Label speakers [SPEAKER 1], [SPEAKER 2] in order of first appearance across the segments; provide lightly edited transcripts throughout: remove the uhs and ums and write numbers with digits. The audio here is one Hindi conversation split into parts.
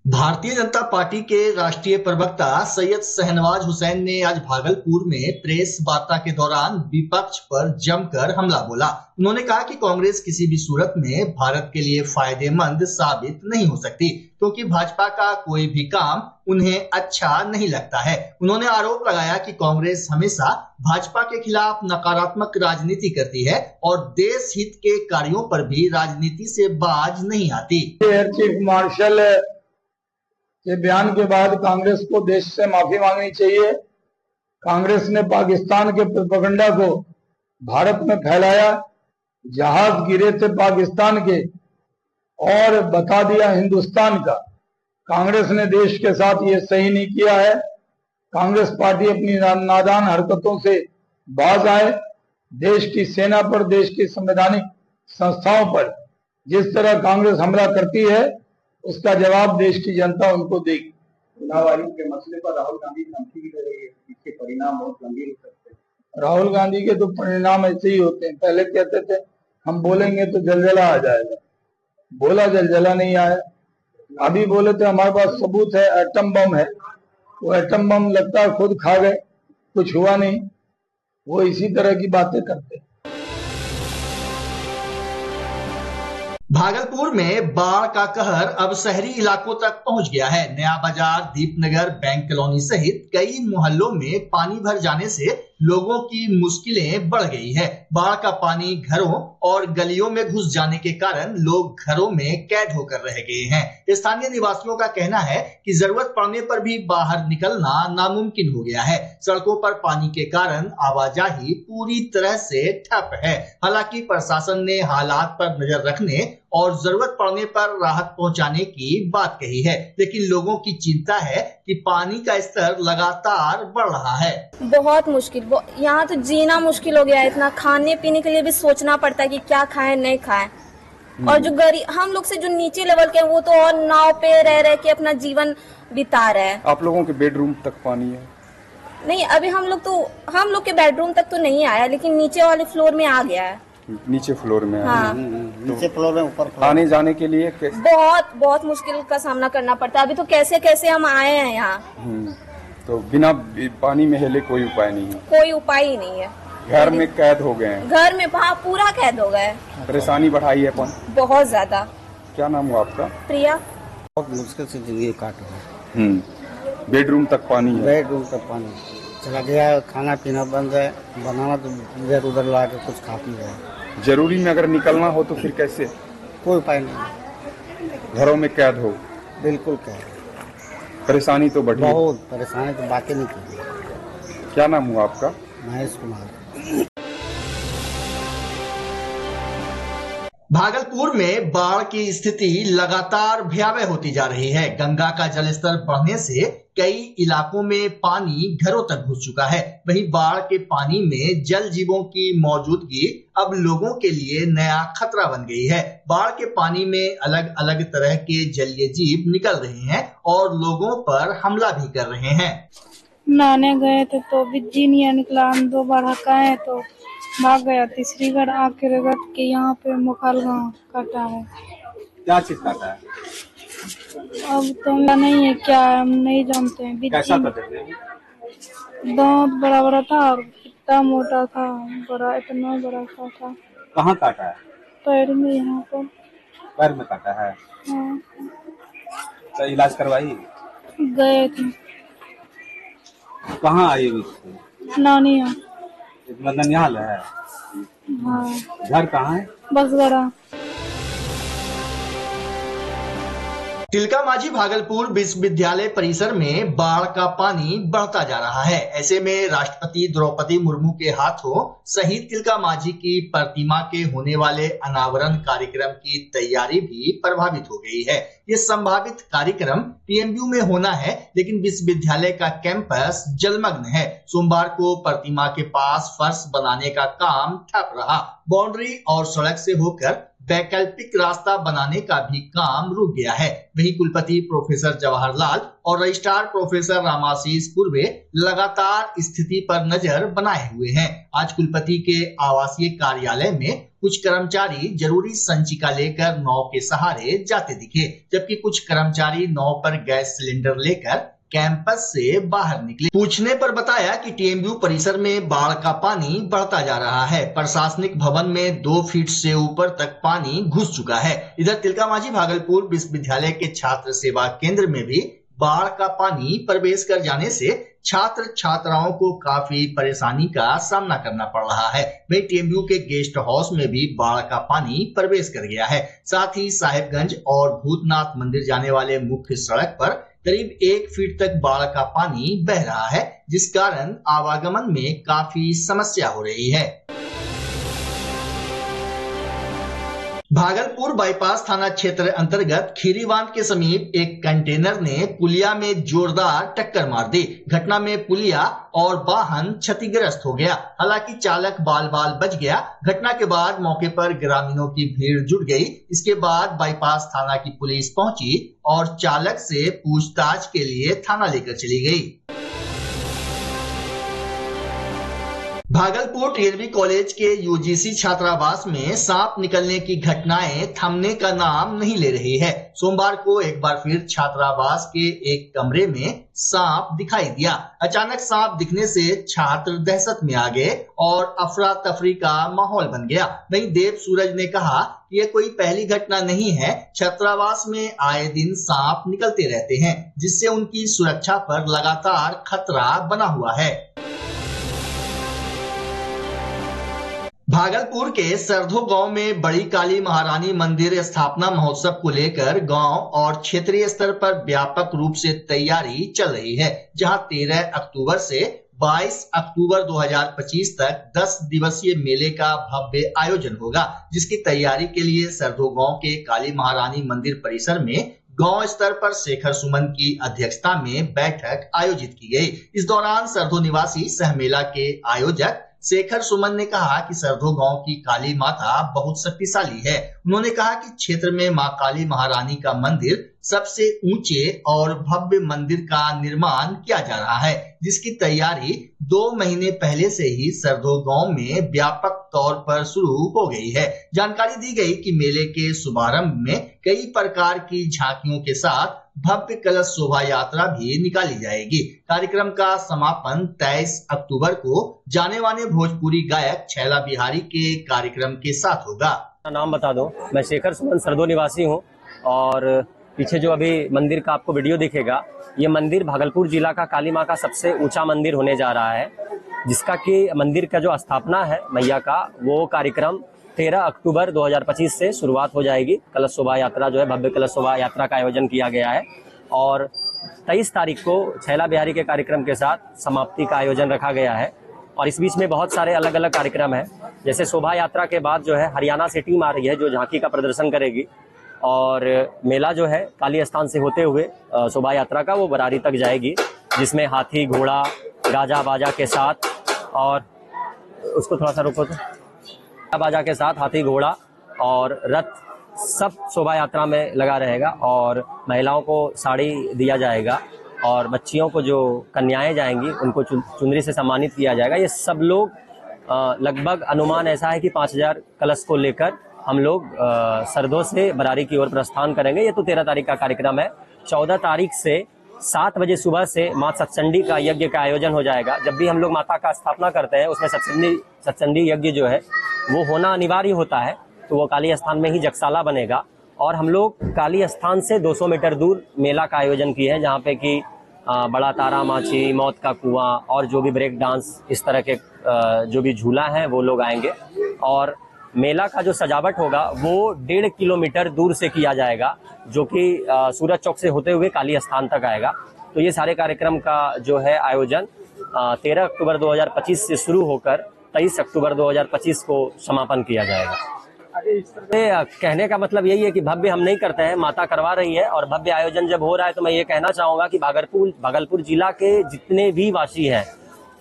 [SPEAKER 1] भारतीय जनता पार्टी के राष्ट्रीय प्रवक्ता सैयद शहनवाज हुसैन ने आज भागलपुर में प्रेस वार्ता के दौरान विपक्ष पर जमकर हमला बोला। उन्होंने कहा कि कांग्रेस किसी भी सूरत में भारत के लिए फायदेमंद साबित नहीं हो सकती, क्योंकि भाजपा का कोई भी काम उन्हें अच्छा नहीं लगता है। उन्होंने आरोप लगाया कि कांग्रेस हमेशा भाजपा के खिलाफ नकारात्मक राजनीति करती है और देश हित के कार्यों पर भी राजनीति से बाज नहीं आती।
[SPEAKER 2] एयर चीफ मार्शल के बयान के बाद कांग्रेस को देश से माफी मांगनी चाहिए। कांग्रेस ने पाकिस्तान के प्रोपेगेंडा को भारत में फैलाया, जहाज गिरे थे पाकिस्तान के और बता दिया हिंदुस्तान का। कांग्रेस ने देश के साथ ये सही नहीं किया है। कांग्रेस पार्टी अपनी नादान हरकतों से बाज आए। देश की सेना पर, देश की संवैधानिक संस्थाओं पर जिस तरह कांग्रेस हमला करती है, उसका जवाब देश की जनता उनको देगी।
[SPEAKER 3] चुनाव आयोग के मसले पर राहुल गांधी धमकी भी दे रही है, इसके परिणाम बहुत गंभीर हो सकते हैं।
[SPEAKER 2] राहुल गांधी के तो परिणाम ऐसे ही होते हैं। पहले कहते थे हम बोलेंगे तो जलजला आ जाएगा, बोला जलजला नहीं आया। अभी बोले थे हमारे पास सबूत है, एटम बम है। वो एटम बम लगता है खुद खा गए, कुछ हुआ नहीं। वो इसी तरह की बातें करते।
[SPEAKER 1] भागलपुर में बाढ़ का कहर अब शहरी इलाकों तक पहुंच गया है। नया बाजार, दीपनगर, बैंक कॉलोनी सहित कई मोहल्लों में पानी भर जाने से लोगों की मुश्किलें बढ़ गई है। बाढ़ का पानी घरों और गलियों में घुस जाने के कारण लोग घरों में कैद होकर रह गए हैं। स्थानीय निवासियों का कहना है कि जरूरत पड़ने पर भी बाहर निकलना नामुमकिन हो गया है। सड़कों पर पानी के कारण आवाजाही पूरी तरह से ठप है। हालांकि प्रशासन ने हालात पर नजर रखने और जरूरत पड़ने पर राहत पहुंचाने की बात कही है, लेकिन लोगों की चिंता है कि पानी का स्तर लगातार बढ़ रहा है।
[SPEAKER 4] बहुत मुश्किल, यहाँ तो जीना मुश्किल हो गया है। इतना खाने पीने के लिए भी सोचना पड़ता है कि क्या खाएं नहीं खाएं। और जो गरीब हम लोग से जो नीचे लेवल के, वो तो और नाव पे रह रह के अपना जीवन बिता रहे हैं।
[SPEAKER 5] आप लोगों के बेडरूम तक पानी है?
[SPEAKER 4] नहीं, अभी हम लोग के बेडरूम तक तो नहीं आया, लेकिन नीचे वाले फ्लोर में आ गया है।
[SPEAKER 5] नीचे फ्लोर में?
[SPEAKER 4] हाँ,
[SPEAKER 3] नीचे फ्लोर में, ऊपर फ्लोर।
[SPEAKER 5] आने जाने के लिए
[SPEAKER 4] बहुत मुश्किल का सामना करना पड़ता है। अभी तो कैसे हम आए हैं यहाँ।
[SPEAKER 5] तो बिना पानी में हिले कोई उपाय नहीं है?
[SPEAKER 4] कोई उपाय ही नहीं है।
[SPEAKER 5] घर में कैद हो गए हैं?
[SPEAKER 4] घर में पूरा कैद हो गए।
[SPEAKER 5] परेशानी बढ़ाई है
[SPEAKER 4] बहुत ज्यादा।
[SPEAKER 5] क्या नाम हुआ आपका?
[SPEAKER 4] प्रिया।
[SPEAKER 3] बहुत मुश्किल से जिंदगी काट रहा है।
[SPEAKER 5] बेडरूम तक पानी है?
[SPEAKER 3] बेडरूम तक पानी चला गया। खाना पीना बंद है, बनाना तो इधर उधर ला के कुछ खा पी रहे।
[SPEAKER 5] जरूरी में अगर निकलना हो तो फिर कैसे?
[SPEAKER 3] कोई उपाय नहीं।
[SPEAKER 5] घरों में कैद हो?
[SPEAKER 3] बिल्कुल कैद।
[SPEAKER 5] परेशानी तो बढ़ी?
[SPEAKER 3] बहुत परेशानी, तो बातें नहीं की।
[SPEAKER 5] क्या नाम हुआ आपका?
[SPEAKER 3] महेश कुमार।
[SPEAKER 1] भागलपुर में बाढ़ की स्थिति लगातार भयावह होती जा रही है। गंगा का जलस्तर बढ़ने से कई इलाकों में पानी घरों तक घुस चुका है। वहीं बाढ़ के पानी में जल जीवों की मौजूदगी अब लोगों के लिए नया खतरा बन गई है। बाढ़ के पानी में अलग अलग तरह के जलीय जीव निकल रहे हैं और लोगों पर हमला भी कर रहे हैं।
[SPEAKER 6] नहाने गए थे तो बिज्जी नहीं निकला, हम 2 बार हकाए तो भाग गया। तीसरी बार आके रगड़ के यहाँ पे मुखाल गाँव काटा है।
[SPEAKER 3] क्या चीज काटा है?
[SPEAKER 6] अब तो नहीं है, क्या है हम नहीं जानते हैं।
[SPEAKER 3] कैसा काटे थे?
[SPEAKER 6] दांत बड़ा बड़ा था और इतना मोटा था, बड़ा, इतना बड़ा सा था।
[SPEAKER 3] कहाँ काटा है?
[SPEAKER 6] पैर में, यहाँ पर
[SPEAKER 3] पैर में काटा है।
[SPEAKER 6] हाँ।
[SPEAKER 3] तो इलाज करवाई?
[SPEAKER 6] गए थे।
[SPEAKER 3] कहाँ आई हुई?
[SPEAKER 6] नानिया।
[SPEAKER 3] ननिहाल है?
[SPEAKER 6] हाँ।
[SPEAKER 3] घर कहाँ है?
[SPEAKER 6] बसगड़ा।
[SPEAKER 1] तिलका मांझी भागलपुर विश्वविद्यालय परिसर में बाढ़ का पानी बढ़ता जा रहा है। ऐसे में राष्ट्रपति द्रौपदी मुर्मू के हाथों शहीद तिलका मांझी की प्रतिमा के होने वाले अनावरण कार्यक्रम की तैयारी भी प्रभावित हो गई है। ये संभावित कार्यक्रम पीएमयू में होना है, लेकिन विश्वविद्यालय का कैंपस जलमग्न है। सोमवार को प्रतिमा के पास फर्श बनाने का काम ठप रहा। बाउंड्री और सड़क से होकर वैकल्पिक रास्ता बनाने का भी काम रुक गया है। वहीं कुलपति प्रोफेसर जवाहरलाल और रजिस्ट्रार प्रोफेसर रामाशीष पूर्वे लगातार स्थिति पर नजर बनाए हुए हैं। आज कुलपति के आवासीय कार्यालय में कुछ कर्मचारी जरूरी संचिका लेकर नाव के सहारे जाते दिखे, जबकि कुछ कर्मचारी नाव पर गैस सिलेंडर लेकर कैंपस से बाहर निकले। पूछने पर बताया कि टीएमयू परिसर में बाढ़ का पानी बढ़ता जा रहा है। प्रशासनिक भवन में 2 फीट से ऊपर तक पानी घुस चुका है। इधर तिलकामाझी भागलपुर विश्वविद्यालय के छात्र सेवा केंद्र में भी बाढ़ का पानी प्रवेश कर जाने से छात्र छात्राओं को काफी परेशानी का सामना करना पड़ रहा है। वहीं टीएमयू के गेस्ट हाउस में भी बाढ़ का पानी प्रवेश कर गया है। साथ ही साहेबगंज और भूतनाथ मंदिर जाने वाले मुख्य सड़क पर करीब 1 फीट तक बाढ़ का पानी बह रहा है, जिस कारण आवागमन में काफी समस्या हो रही है। भागलपुर बाईपास थाना क्षेत्र अंतर्गत खीरी बांध के समीप एक कंटेनर ने पुलिया में जोरदार टक्कर मार दी। घटना में पुलिया और वाहन क्षतिग्रस्त हो गया। हालांकि चालक बाल बाल बच गया। घटना के बाद मौके पर ग्रामीणों की भीड़ जुट गई। इसके बाद बाईपास थाना की पुलिस पहुंची और चालक से पूछताछ के लिए थाना लेकर चली गई। भागलपुर टीएलबी कॉलेज के यूजीसी छात्रावास में सांप निकलने की घटनाएं थमने का नाम नहीं ले रही है। सोमवार को एक बार फिर छात्रावास के एक कमरे में सांप दिखाई दिया। अचानक सांप दिखने से छात्र दहशत में आ गए और अफरा तफरी का माहौल बन गया। वहीं देव सूरज ने कहा कि ये कोई पहली घटना नहीं है। छात्रावास में आए दिन सांप निकलते रहते हैं, जिससे उनकी सुरक्षा पर लगातार खतरा बना हुआ है। भागलपुर के सरधो गांव में बड़ी काली महारानी मंदिर स्थापना महोत्सव को लेकर गांव और क्षेत्रीय स्तर पर व्यापक रूप से तैयारी चल रही है, जहां 13 अक्टूबर से 22 अक्टूबर 2025 तक 10 दिवसीय मेले का भव्य आयोजन होगा, जिसकी तैयारी के लिए सरधो गांव के काली महारानी मंदिर परिसर में गांव स्तर पर शेखर सुमन की अध्यक्षता में बैठक आयोजित की गई। इस दौरान सरधो निवासी सह मेला के आयोजक शेखर सुमन ने कहा कि सरधो गांव की काली माता बहुत शक्तिशाली है। उन्होंने कहा कि क्षेत्र में मां काली महारानी का मंदिर सबसे ऊंचे और भव्य मंदिर का निर्माण किया जा रहा है, जिसकी तैयारी 2 महीने पहले से ही सरधो गांव में व्यापक तौर पर शुरू हो गई है। जानकारी दी गई कि मेले के शुभारंभ में कई प्रकार की झांकियों के साथ भव्य कलश शोभा यात्रा भी निकाली जाएगी। कार्यक्रम का समापन 23 अक्टूबर को जाने माने भोजपुरी गायक छैला बिहारी के कार्यक्रम के साथ होगा।
[SPEAKER 7] नाम बता दो, मैं शेखर सुमन सरधो निवासी हूँ और पीछे जो अभी मंदिर का आपको वीडियो दिखेगा, ये मंदिर भागलपुर जिला का काली माँ का सबसे ऊंचा मंदिर होने जा रहा है, जिसका कि मंदिर का जो स्थापना है मैया का, वो कार्यक्रम 13 अक्टूबर 2025 से शुरुआत हो जाएगी। कलश शोभा यात्रा जो है, भव्य कलश शोभा यात्रा का आयोजन किया गया है और 23 तारीख को छैला बिहारी के कार्यक्रम के साथ समाप्ति का आयोजन रखा गया है। और इस बीच में बहुत सारे अलग अलग कार्यक्रम हैं, जैसे शोभा यात्रा के बाद जो है हरियाणा से टीम आ रही है जो झांकी का प्रदर्शन करेगी और मेला जो है काली स्थान से होते हुए शोभा यात्रा का वो बरारी तक जाएगी, जिसमें हाथी घोड़ा गाजा बाजा के साथ, और उसको थोड़ा सा रोको तो, बाजा के साथ हाथी घोड़ा और रथ सब शोभा यात्रा में लगा रहेगा और महिलाओं को साड़ी दिया जाएगा और बच्चियों को जो कन्याएं जाएंगी उनको चुनरी से सम्मानित किया जाएगा। ये सब लोग लगभग अनुमान ऐसा है कि 5000 कलश को लेकर हम लोग सरधो से बरारी की ओर प्रस्थान करेंगे। ये तो 13 तारीख का कार्यक्रम है। 14 तारीख से 7 बजे सुबह से माँ सत्संडी का यज्ञ का आयोजन हो जाएगा। जब भी हम लोग माता का स्थापना करते हैं उसमें सत्संडी यज्ञ जो है वो होना अनिवार्य होता है, तो वो काली स्थान में ही जगशाला बनेगा। और हम लोग काली स्थान से 200 मीटर दूर मेला का आयोजन किए हैं, जहाँ पे कि बड़ा तारा माची, मौत का कुआं और जो भी ब्रेक डांस, इस तरह के जो भी झूला है वो लोग आएंगे। और मेला का जो सजावट होगा वो 1.5 किलोमीटर दूर से किया जाएगा, जो कि सूरज चौक से होते हुए काली स्थान तक आएगा। तो ये सारे कार्यक्रम का जो है आयोजन 13 अक्टूबर 2025 से शुरू होकर 23 अक्टूबर 2025 को समापन किया जाएगा। कहने का मतलब यही है कि भव्य हम नहीं करते हैं, माता करवा रही है। और भव्य आयोजन जब हो रहा है तो मैं ये कहना चाहूँगा कि भागलपुर जिला के जितने भी वासी हैं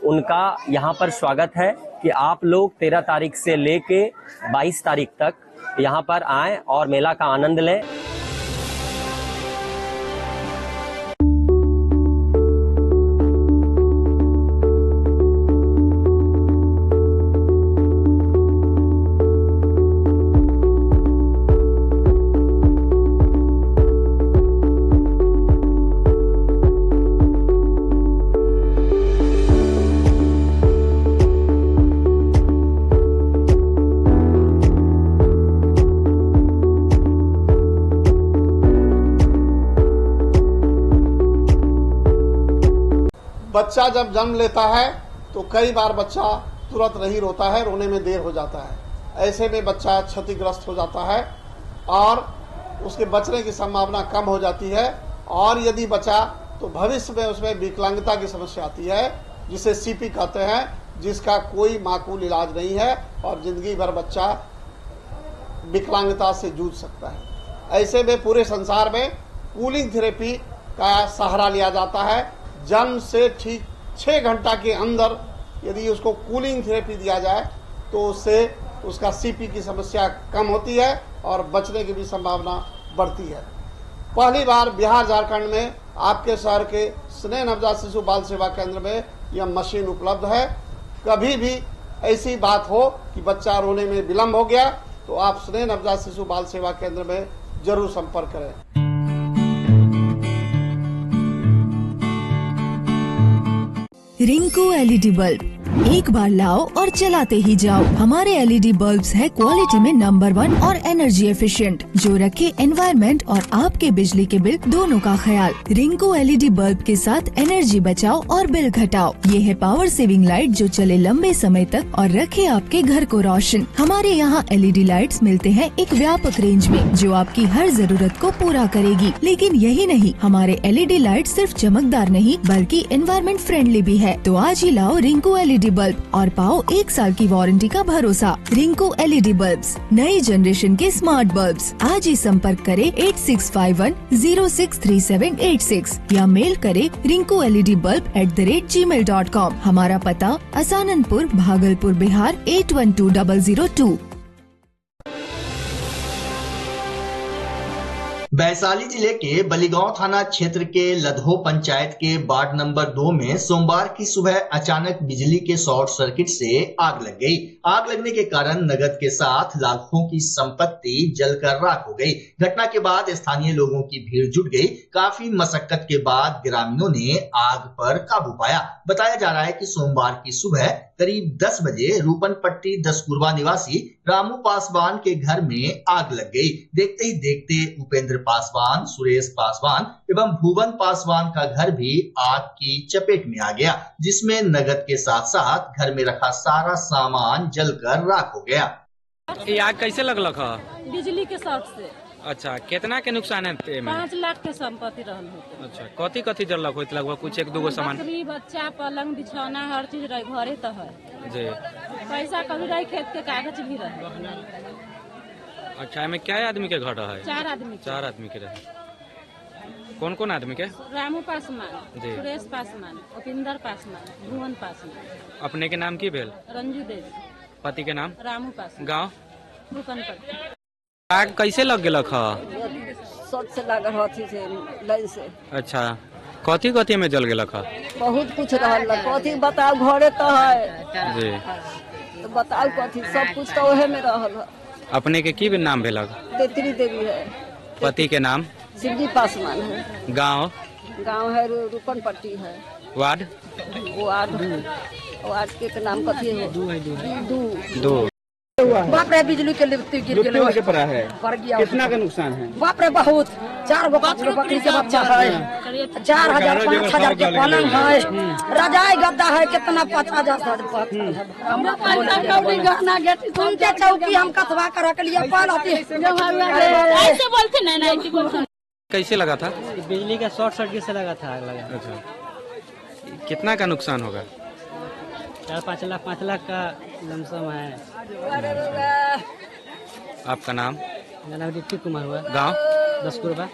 [SPEAKER 7] उनका यहाँ पर स्वागत है कि आप लोग 13 तारीख से लेके 22 तारीख तक यहाँ पर आएं और मेला का आनंद लें।
[SPEAKER 8] बच्चा जब जन्म लेता है तो कई बार बच्चा तुरंत नहीं रोता है, रोने में देर हो जाता है। ऐसे में बच्चा क्षतिग्रस्त हो जाता है और उसके बचने की संभावना कम हो जाती है। और यदि बचा तो भविष्य में उसमें विकलांगता की समस्या आती है, जिसे सीपी कहते हैं, जिसका कोई माकूल इलाज नहीं है और जिंदगी भर बच्चा विकलांगता से जूझ सकता है। ऐसे में पूरे संसार में कूलिंग थेरेपी का सहारा लिया जाता है। जन्म से ठीक 6 घंटा के अंदर यदि उसको कूलिंग थेरेपी दिया जाए तो उससे उसका सीपी की समस्या कम होती है और बचने की भी संभावना बढ़ती है। पहली बार बिहार झारखंड में आपके शहर के स्नेह नवजात शिशु बाल सेवा केंद्र में यह मशीन उपलब्ध है। कभी भी ऐसी बात हो कि बच्चा रोने में विलम्ब हो गया तो आप स्नेह नवजात शिशु बाल सेवा केंद्र में जरूर संपर्क करें।
[SPEAKER 9] रिंकू एलईडी बल्ब, एक बार लाओ और चलाते ही जाओ। हमारे एलईडी बल्ब्स है क्वालिटी में नंबर 1 और एनर्जी एफिशिएंट, जो रखे एनवायरनमेंट और आपके बिजली के बिल दोनों का ख्याल। रिंकू एलईडी बल्ब के साथ एनर्जी बचाओ और बिल घटाओ। ये है पावर सेविंग लाइट जो चले लंबे समय तक और रखे आपके घर को रोशन। हमारे यहाँ एलईडी लाइट्स मिलते हैं एक व्यापक रेंज में, जो आपकी हर जरूरत को पूरा करेगी। लेकिन यही नहीं, हमारे एलईडी लाइट सिर्फ चमकदार नहीं बल्कि एनवायरनमेंट फ्रेंडली भी है। तो आज ही लाओ रिंकू एलईडी बल्ब और पाओ 1 साल की वारंटी का भरोसा। रिंकू एलईडी बल्ब्स, नई जनरेशन के स्मार्ट बल्ब्स। आज ही संपर्क करें 8651063786 या मेल करें rinkooledbulb@gmail.com। हमारा पता असाननपुर, भागलपुर, बिहार 812002।
[SPEAKER 1] वैशाली जिले के बलिगांव थाना क्षेत्र के लधो पंचायत के वार्ड नंबर 2 में सोमवार की सुबह अचानक बिजली के शॉर्ट सर्किट से आग लग गई। आग लगने के कारण नगद के साथ लाखों की संपत्ति जलकर राख हो गई। घटना के बाद स्थानीय लोगों की भीड़ जुट गई। काफी मशक्कत के बाद ग्रामीणों ने आग पर काबू पाया। बताया जा रहा है कि सोमवार की सुबह करीब 10 बजे रूपनपट्टी दसकुरवा निवासी रामू पासवान के घर में आग लग गई। देखते ही देखते उपेंद्र पासवान, सुरेश पासवान एवं भुवन पासवान का घर भी आग की चपेट में आ गया, जिसमें नगद के साथ साथ घर में रखा सारा सामान जलकर राख हो गया।
[SPEAKER 10] ये आग कैसे लगलक है?
[SPEAKER 11] बिजली के शॉर्ट से।
[SPEAKER 10] अच्छा, कितना के नुकसान है?
[SPEAKER 11] 5 लाख के संपत्ति रहल है।
[SPEAKER 10] अच्छा, कथी कथी जलक होत? लगभग कुछ 1-2 सामान?
[SPEAKER 11] बकरी, बच्चा, पलंग, बिछौना, हर चीज रहे, घरे तो है
[SPEAKER 10] जी।
[SPEAKER 11] पैसा कभी रहे, खेत के कागज भी रहे।
[SPEAKER 10] अच्छा, में क्या आदमी के घर है?
[SPEAKER 11] 4 आदमी।
[SPEAKER 10] 4 आदमी के रहे। कौन कौन आदमी के? रामू पासवान, सुरेश पासवान, उपेंद्र पासवान, भुवन पासवान। अपने के नाम की भेल? रंजू देवी। पति के नाम? रामू पासवान। गाँव? रूपनपट्टी। आग कैसे लग गया?
[SPEAKER 12] शॉर्ट से लागल हाथी से, लाइन से।
[SPEAKER 10] अच्छा, कथी कथी में जल गया?
[SPEAKER 12] बहुत कुछ रहल, कथी बताओ, घरे तो है
[SPEAKER 10] जी,
[SPEAKER 12] तो बताओ कथी, सब कुछ तो ओहे में रहल।
[SPEAKER 10] अपने के की नाम भेल?
[SPEAKER 12] तेतरी देवी है।
[SPEAKER 10] पति के नाम? शिवजी पासवान
[SPEAKER 12] है।
[SPEAKER 10] गाँव?
[SPEAKER 12] गाँव है रूपनपट्टी है।
[SPEAKER 10] वार्ड?
[SPEAKER 12] वार्ड के नाम कथी है?
[SPEAKER 10] दो।
[SPEAKER 12] बाप रे, बिजली के लिफ्टी गिर
[SPEAKER 10] के पड़ा है।
[SPEAKER 12] पड़ गया।
[SPEAKER 10] कितना का नुकसान है?
[SPEAKER 12] बाप रे, बहुत। 4 गो 5 गो बकरी के बच्चा है, 4000-5000 के पलंग है, रजाई गद्दा है, कितना 50,000 उनके चौकी हम कथवा कर रख लिए। ऐसे बोलते नहीं।
[SPEAKER 10] कैसे लगा था?
[SPEAKER 13] बिजली का शॉर्ट सर्किट से लगा था।
[SPEAKER 10] अच्छा, कितना का नुकसान होगा?
[SPEAKER 13] 4-5 लाख, 5 लाख का लमसम है।
[SPEAKER 10] आपका नाम?
[SPEAKER 13] मेरा नाम ऋतिक कुमार हुआ।
[SPEAKER 10] गाँव?
[SPEAKER 13] दसकुरवा।